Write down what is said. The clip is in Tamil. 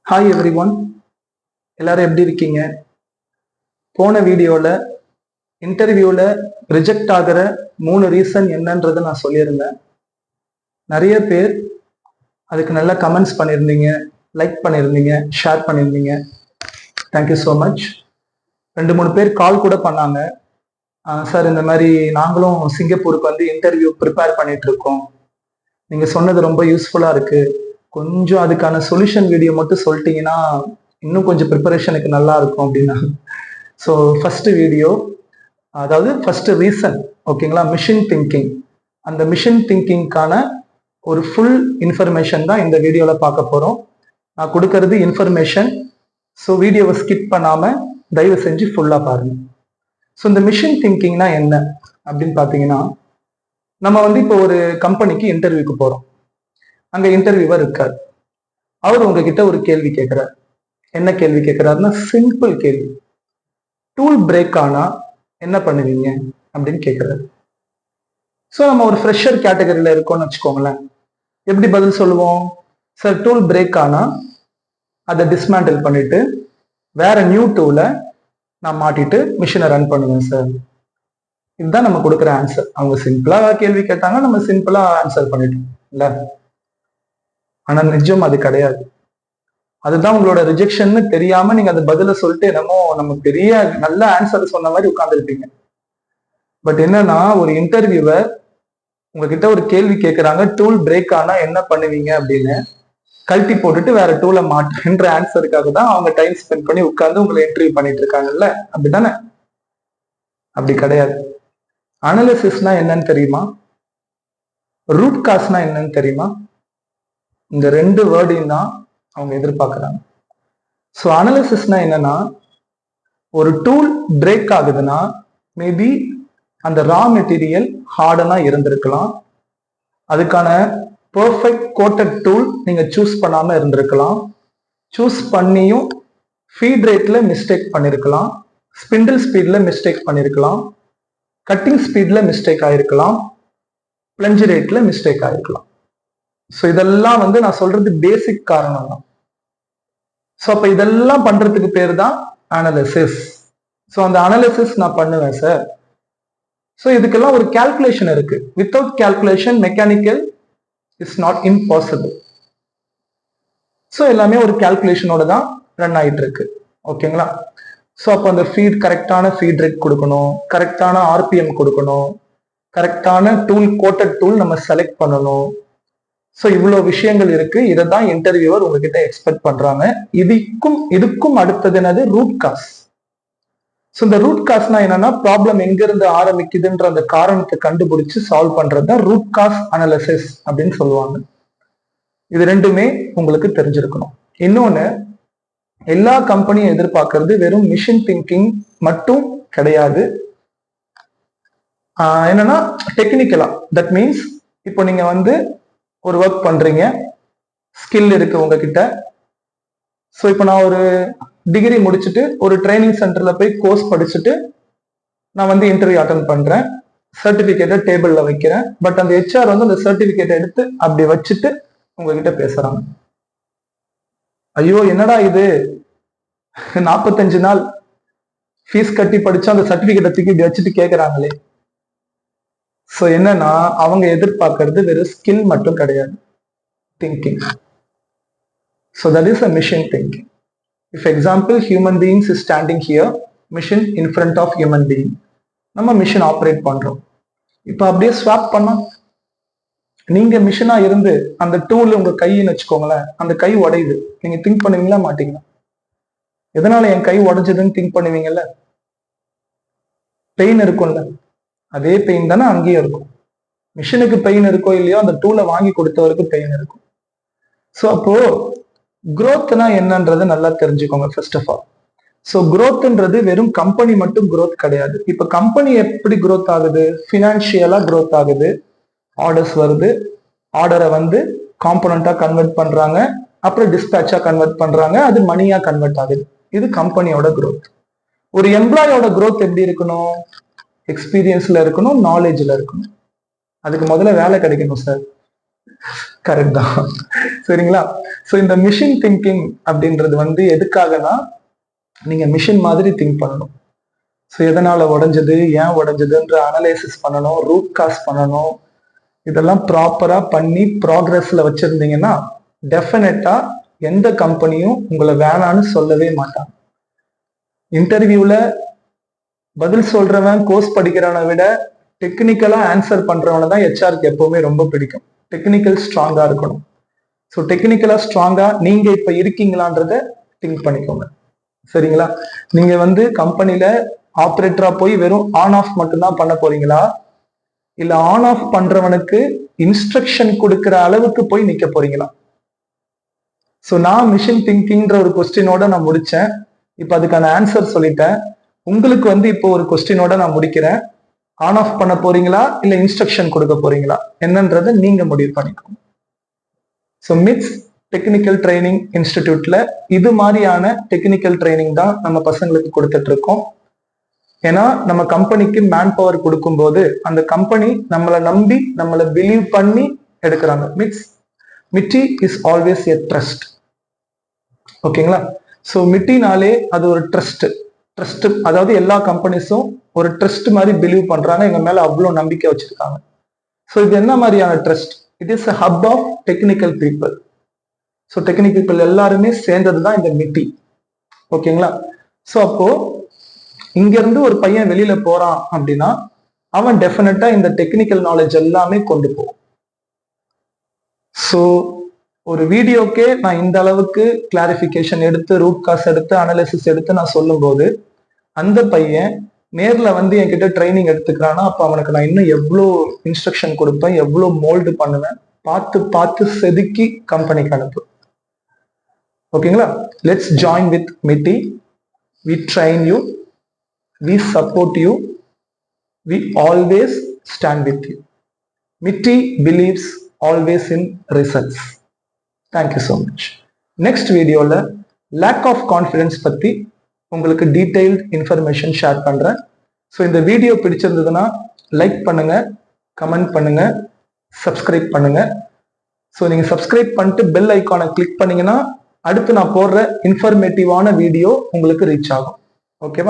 ஹாய் எவ்ரி ஒன், எல்லாரும் எப்படி இருக்கீங்க? போன வீடியோவில் இன்டர்வியூவில் ரிஜெக்ட் ஆகிற 3 ரீசன் என்னன்றதை நான் சொல்லியிருந்தேன். நிறைய பேர் அதுக்கு நல்லா கமெண்ட்ஸ் பண்ணியிருந்தீங்க, லைக் பண்ணியிருந்தீங்க, ஷேர் பண்ணியிருந்தீங்க. Thank you so much. 2-3 பேர் கால் கூட பண்ணாங்க. சார், இந்த மாதிரி நாங்களும் சிங்கப்பூருக்கு வந்து இன்டர்வியூ ப்ரிப்பேர் பண்ணிட்டு இருக்கோம், நீங்கள் சொன்னது ரொம்ப யூஸ்ஃபுல்லாக இருக்குது, கொஞ்சம் அதுக்கான சொல்யூஷன் வீடியோ மட்டும் சொல்லிட்டீங்கன்னா இன்னும் கொஞ்சம் ப்ரிப்பரேஷனுக்கு நல்லா இருக்கும் அப்படின்னா. ஸோ ஃபர்ஸ்ட் வீடியோ, அதாவது ஃபர்ஸ்ட் ரீசன், ஓகேங்களா, மிஷின் திங்கிங். அந்த மிஷின் திங்கிங்கான ஒரு ஃபுல் இன்ஃபர்மேஷன் தான் இந்த வீடியோவில் பார்க்க போகிறோம். நான் கொடுக்கறது இன்ஃபர்மேஷன், ஸோ வீடியோவை ஸ்கிப் பண்ணாமல் தயவு செஞ்சு ஃபுல்லாக பாருங்க. ஸோ இந்த மிஷின் திங்கிங்னா என்ன அப்படின்னு பார்த்தீங்கன்னா, நம்ம வந்து இப்போ ஒரு கம்பெனிக்கு இன்டர்வியூக்கு போகிறோம். அங்க இன்டர்வியூவர் இருக்கார். அவர் உங்ககிட்ட ஒரு கேள்வி கேட்கிறார். என்ன கேள்வி கேட்கிறாருன்னா, சிம்பிள் கேள்வி. டூல் பிரேக் ஆனா என்ன பண்ணுவீங்க அப்படின்னு கேட்கிறாரு. ஸோ நம்ம ஒரு ஃப்ரெஷர் கேட்டகரியில இருக்கோம்னு வச்சுக்கோங்களேன். எப்படி பதில் சொல்லுவோம்? சார், டூல் பிரேக் ஆனா அதை டிஸ்மேண்டில் பண்ணிட்டு வேற நியூ டூலை நான் மாட்டிட்டு மிஷினை ரன் பண்ணுவேன் சார். இதுதான் நம்ம கொடுக்குற ஆன்சர். அவங்க சிம்பிளா கேள்வி கேட்டாங்க, நம்ம சிம்பிளா ஆன்சர் பண்ணிட்டோம் இல்ல. ஆனா நிஜம் அது கிடையாது. அதுதான் உங்களோட ரிஜெக்ஷன் தெரியாம நீங்க அந்த பதில சொல்லிட்டு என்னமோ நம்ம பெரிய நல்ல ஆன்சர் சொன்ன மாதிரி உட்கார்ந்துருப்பீங்க. பட் என்னன்னா, ஒரு இன்டர்வியூவர் உங்ககிட்ட ஒரு கேள்வி கேட்கிறாங்க, டூல் பிரேக் ஆனா என்ன பண்ணுவீங்க அப்படின்னு. கழட்டி போட்டுட்டு வேற டூலை மாட்டுன்ற ஆன்சருக்காக தான் அவங்க டைம் ஸ்பெண்ட் பண்ணி உட்கார்ந்து உங்களை இன்டர்வியூ பண்ணிட்டு இருக்காங்கல்ல. அப்படித்தானே? அப்படி கிடையாது. அனாலிசிஸ்னா என்னன்னு தெரியுமா? ரூட் காஸ்னா என்னன்னு தெரியுமா? இந்த 2 வேர்டையும் தான் அவங்க எதிர்பார்க்கிறாங்க. ஸோ அனாலிசிஸ்னா என்னன்னா, ஒரு டூல் பிரேக் ஆகுதுன்னா மேபி அந்த ரா மெட்டீரியல் ஹார்டனா இருந்திருக்கலாம், அதுக்கான பெர்ஃபெக்ட் கோட்டட் டூல் நீங்க சூஸ் பண்ணாம இருந்திருக்கலாம், சூஸ் பண்ணியும் ஃபீட் ரேட்ல மிஸ்டேக் பண்ணிருக்கலாம், ஸ்பிண்டில் ஸ்பீட்ல மிஸ்டேக் பண்ணிருக்கலாம், கட்டிங் ஸ்பீட்ல மிஸ்டேக் ஆயிருக்கலாம், பிளஞ்ச் ரேட்ல மிஸ்டேக் ஆயிருக்கலாம். ஸோ இதெல்லாம் வந்து நான் சொல்றது பேசிக் காரணம் தான். ஸோ அப்ப இதெல்லாம் பண்றதுக்கு பேர் தான் அனாலிசிஸ். ஸோ அந்த அனாலிசிஸ் நான் பண்ணுவேன் சார். ஸோ இதுக்கெல்லாம் ஒரு கால்குலேஷன் இருக்கு. Without calculation mechanical is not impossible. So எல்லாமே ஒரு கால்குலேஷனோட தான் ரன் ஆயிட்டு இருக்கு. ஓகேங்களா? ஸோ அப்போ அந்த கரெக்டான ஃபீட் ரேட் கொடுக்கணும், கரெக்டான ஆர்பிஎம் கொடுக்கணும், கரெக்டான டூல் கோட்டட் டூல் நம்ம செலக்ட் பண்ணணும். ஸோ இவ்வளோ விஷயங்கள் இருக்கு. இதை தான் இன்டர்வியூவர் உங்ககிட்ட எக்ஸ்பெக்ட் பண்றாங்க. இதுக்கும் அடுத்தது என்னது? Root cause. ஸோ இந்த ரூட் காஸ்னா என்னன்னா, ப்ராப்ளம் எங்க இருந்து ஆரம்பிக்குதுன்ற அந்த காரணத்தை கண்டுபிடிச்சு சால்வ் பண்றது தான் ரூட் காஸ் அனாலிசிஸ் அப்படின்னு சொல்லுவாங்க. இது ரெண்டுமே உங்களுக்கு தெரிஞ்சிருக்கணும். இன்னொன்னு, எல்லா கம்பெனியும் எதிர்பார்க்கறது வெறும் மிஷின் திங்கிங் மட்டும் கிடையாது. என்னன்னா டெக்னிக்கலா, தட் மீன்ஸ் இப்போ நீங்க வந்து ஒரு ஒர்க் பண்றீங்க, ஸ்கில் இருக்கு உங்ககிட்ட. ஸோ இப்போ நான் ஒரு டிகிரி முடிச்சுட்டு ஒரு ட்ரைனிங் சென்டர்ல போய் கோர்ஸ் படிச்சுட்டு நான் வந்து இன்டர்வியூ அட்டன் பண்றேன், சர்டிபிகேட்டை டேபிள்ல வைக்கிறேன். பட் அந்த ஹெச்ஆர் வந்து அந்த சர்டிபிகேட்டை எடுத்து அப்படி வச்சுட்டு உங்ககிட்ட பேசுறாங்க. ஐயோ என்னடா இது, 45 நாள் ஃபீஸ் கட்டி படிச்சா அந்த சர்டிபிகேட்டை தூக்கி இப்படி வச்சுட்டு கேட்கறாங்களே. ஸோ என்னன்னா, அவங்க எதிர்பார்க்கறது வெறும் ஸ்கில் மட்டும் கிடையாது, thinking. So that is a machine thinking. If example human beings is standing here, machine in front of human being, நம்ம மிஷின் ஆப்ரேட் பண்றோம். இப்போ அப்படியே ஸ்வாப் பண்ணா, நீங்க மிஷினா இருந்து அந்த டூல் உங்க கைன்னு வச்சுக்கோங்களேன், அந்த கை உடையுது, நீங்க திங்க் பண்ணுவீங்களா மாட்டீங்களா? எதனால என் கை உடைஞ்சதுன்னு திங்க் பண்ணுவீங்கல்ல? பெயின் இருக்கும்ல, அதே பெயின் தானே அங்கேயும் இருக்கும். மிஷினுக்கு பெயின் இருக்கோ இல்லையோ, அந்த டூலை வாங்கி கொடுத்தவருக்கு பெயின் இருக்கும். ஸோ அப்போ குரோத்னா என்னன்றது நல்லா தெரிஞ்சுக்கோங்க ஃபர்ஸ்ட் ஆஃப் ஆல். ஸோ குரோத்ன்றது வெறும் கம்பெனி மட்டும் குரோத் கிடையாது. இப்போ கம்பெனி எப்படி குரோத் ஆகுது? ஃபினான்ஷியலா குரோத் ஆகுது, ஆர்டர்ஸ் வருது, ஆர்டரை வந்து காம்போனண்டா கன்வெர்ட் பண்றாங்க, அப்புறம் டிஸ்பேச்சா கன்வெர்ட் பண்றாங்க, அது மணியா கன்வெர்ட் ஆகுது. இது கம்பெனியோட குரோத். ஒரு எம்ப்ளாயோட குரோத் எப்படி இருக்கணும்? எக்ஸ்பீரியன்ஸ்ல இருக்கணும், நாலேஜ்ல இருக்கணும். அதுக்கு முதல்ல வேலை கிடைக்கணும் சார். கரெக்ட் தான். சரிங்களா? ஸோ இந்த மிஷின் திங்கிங் அப்படின்றது வந்து எதுக்காகனா, நீங்க மிஷின் மாதிரி திங்க் பண்ணணும். ஸோ எதனால உடைஞ்சது, ஏன் உடைஞ்சதுன்ற அனலைசிஸ் பண்ணணும், ரூட் காஸ் பண்ணணும். இதெல்லாம் ப்ராப்பரா பண்ணி ப்ராக்ரஸ்ல வச்சிருந்தீங்கன்னா டெஃபினட்டா எந்த கம்பெனியும் உங்களை வேணான்னு சொல்லவே மாட்டாங்க. இன்டர்வியூல பதில் சொல்றவன் கோர்ஸ் படிக்கிறவனை விட டெக்னிக்கலா ஆன்சர் பண்றவனை தான் ஹெச்ஆருக்கு எப்பவுமே ரொம்ப பிடிக்கும். டெக்னிக்கல் ஸ்ட்ராங்கா இருக்கணும். ஸோ டெக்னிக்கலா ஸ்ட்ராங்கா நீங்க இப்ப இருக்கீங்களான்றத திங்க் பண்ணிக்கோங்க. சரிங்களா? நீங்க வந்து கம்பெனில ஆப்ரேட்டரா போய் வெறும் ஆன் ஆஃப் மட்டும்தான் பண்ண போறீங்களா, இல்ல ஆன் ஆஃப் பண்றவனுக்கு இன்ஸ்ட்ரக்ஷன் கொடுக்கிற அளவுக்கு போய் நிக்க போறீங்களா? ஸோ நான் மிஷின் திங்கிங்ன்ற ஒரு கொஸ்டினோட நான் முடிச்சேன். இப்ப அதுக்கான ஆன்சர் சொல்லிட்டேன். உங்களுக்கு வந்து இப்போ ஒரு கொஸ்டினோட நான் முடிக்கிறேன். ஆன் ஆஃப் பண்ண போறீங்களா இல்ல இன்ஸ்ட்ரக்ஷன் கொடுக்க போறீங்களா என்னன்றதை நீங்க முடிவு பண்ணிக்கோங்க. ஸோ மிட்ஸ் டெக்னிக்கல் ட்ரைனிங் இன்ஸ்டிடியூட்ல இது மாதிரியான டெக்னிக்கல் ட்ரைனிங் தான் நம்ம பசங்களுக்கு கொடுத்துட்டு இருக்கோம். ஏன்னா நம்ம கம்பெனிக்கு மேன் பவர் கொடுக்கும்போது அந்த கம்பெனி நம்மளை நம்பி நம்மளை பிலீவ் பண்ணி எடுக்கிறாங்க. மிட்டி இஸ் ஆல்வேஸ் எ ட்ரஸ்ட். ஓகேங்களா? ஸோ மிட்டினாலே அது ஒரு ட்ரஸ்ட். அதாவது எல்லா கம்பெனிஸும் ஒரு ட்ரஸ்ட் மாதிரி பிலீவ் பண்றாங்க, எங்க மேல அவ்வளவு நம்பிக்கை வச்சிருக்காங்க. ஸோ இது என்ன மாதிரியான trust? It is a hub of technical people. So technical people எல்லாருமே சேர்ந்ததுதான் இந்த மிட்டி. ஓகேங்களா? ஸோ அப்போ இங்க இருந்து ஒரு பையன் வெளியில போறான் அப்படின்னா அவன் டெஃபினட்டா இந்த டெக்னிக்கல் நாலேஜ் எல்லாமே கொண்டு போகும். ஸோ ஒரு வீடியோக்கே நான் இந்த அளவுக்கு கிளாரிபிகேஷன் எடுத்து ரூட் காஸ் எடுத்து அனாலிசிஸ் எடுத்து நான் சொல்லும் போது அந்த பையன் நேர்ல வந்து என்கிட்ட ட்ரைனிங் எடுத்துக்கிறான்னா அப்ப அவனுக்கு நான் இன்னும் எவ்வளோ இன்ஸ்ட்ரக்ஷன் கொடுப்பேன், எவ்வளோ மோல்டு பண்ணுவேன், பார்த்து பார்த்து செதுக்கி கம்பெனிக்கு அனுப்பு. ஓகேங்களா? Let's join with Mitti. We train you, we support you, we always stand with you. Mitti believes always in results. Thank you so much. Next வீடியோல லேக் ஆஃப் கான்ஃபிடன்ஸ் பத்தி உங்களுக்கு டீடைல்டு இன்ஃபர்மேஷன் ஷேர் பண்றேன். ஸோ இந்த வீடியோ பிடிச்சிருந்ததுன்னா லைக் பண்ணுங்க, கமெண்ட் பண்ணுங்க, சப்ஸ்கிரைப் பண்ணுங்க. ஸோ நீங்க சப்ஸ்கிரைப் பண்ணிட்டு பெல் ஐக்கானை கிளிக் பண்ணீங்கன்னா அடுத்து நான் போடுற இன்ஃபர்மேட்டிவான வீடியோ உங்களுக்கு ரீச் ஆகும். ஓகேவா?